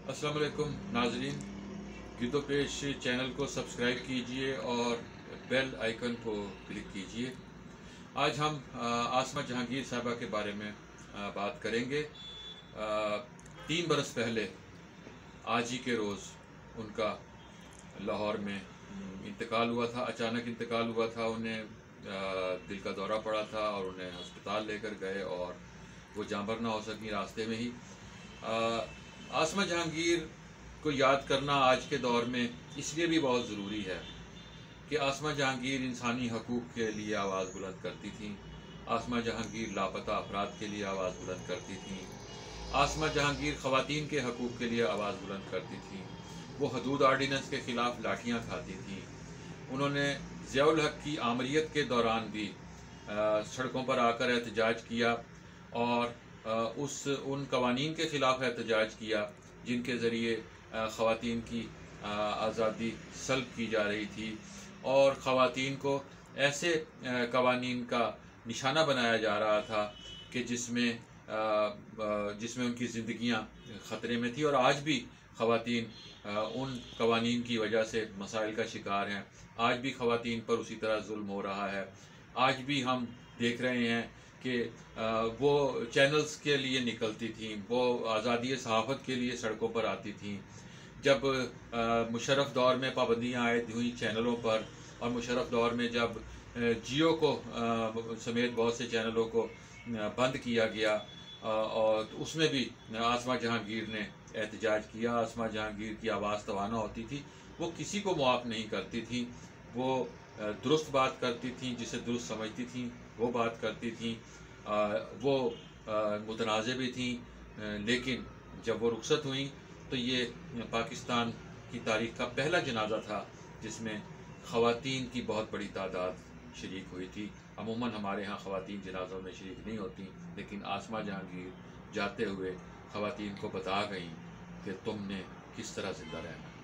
अस्सलाम वालेकुम नाजरीन, गिदो पेश चैनल को सब्सक्राइब कीजिए और बेल आइकन को क्लिक कीजिए। आज हम आसमा जहांगीर साहबा के बारे में बात करेंगे। 3 बरस पहले आज ही के रोज़ उनका लाहौर में इंतकाल हुआ था। अचानक इंतकाल हुआ था। उन्हें दिल का दौरा पड़ा था और उन्हें अस्पताल लेकर गए और वो जाँबर ना हो सकी रास्ते में ही। आसमा जहांगीर को याद करना आज के दौर में इसलिए भी बहुत ज़रूरी है कि आसमा जहांगीर इंसानी हकूक़ के लिए आवाज़ बुलंद करती थी। आसमा जहांगीर लापता अफराद के लिए आवाज़ बुलंद करती थी। आसमा जहांगीर ख़वातीन के हकूक़ के लिए आवाज़ बुलंद करती थी। वो हदूद आर्डिनेंस के ख़िलाफ़ लाठियाँ खाती थी। उन्होंने ज़ियाउल हक़ की आमरीत के दौरान भी सड़कों पर आकर एहतजाज किया और उन कवानीन के ख़िलाफ़ एहतजाज किया जिनके ज़रिए ख़वातीन की आज़ादी सल्ब की जा रही थी और ख़वातीन को ऐसे कवानीन का निशाना बनाया जा रहा था कि जिसमें उनकी ज़िंदगियां ख़तरे में थी। और आज भी ख़वातीन उन कवानीन की वजह से मसाइल का शिकार हैं। आज भी ख़वातीन पर उसी तरह जुल्म हो रहा है। आज भी हम देख रहे हैं कि वो चैनल्स के लिए निकलती थीं, वो आज़ादी सहाफ़त के लिए सड़कों पर आती थीं। जब मुशर्रफ दौर में पाबंदियाँ आयद हुई चैनलों पर और मुशर्रफ दौर में जब जियो को समेत बहुत से चैनलों को बंद किया गया और उसमें भी आसमा जहांगीर ने एहतजाज किया। आसमा जहांगीर की आवाज़ तवाना होती थी। वो किसी को मुआफ़ नहीं करती थी। वो दुरुस्त बात करती थी, जिसे दुरुस्त समझती थी वो बात करती थी। वो मुतनाज़े भी थी, लेकिन जब वो रुखसत हुई तो ये पाकिस्तान की तारीख़ का पहला जनाजा था जिसमें ख़वातीन की बहुत बड़ी तादाद शरीक हुई थी। अमूमन हमारे यहाँ ख़वातीन जनाज़ों में शरीक नहीं होती, लेकिन आसमा जहांगीर जाते हुए ख़वातीन को बता गईं कि तुमने किस तरह ज़िंदा रहना।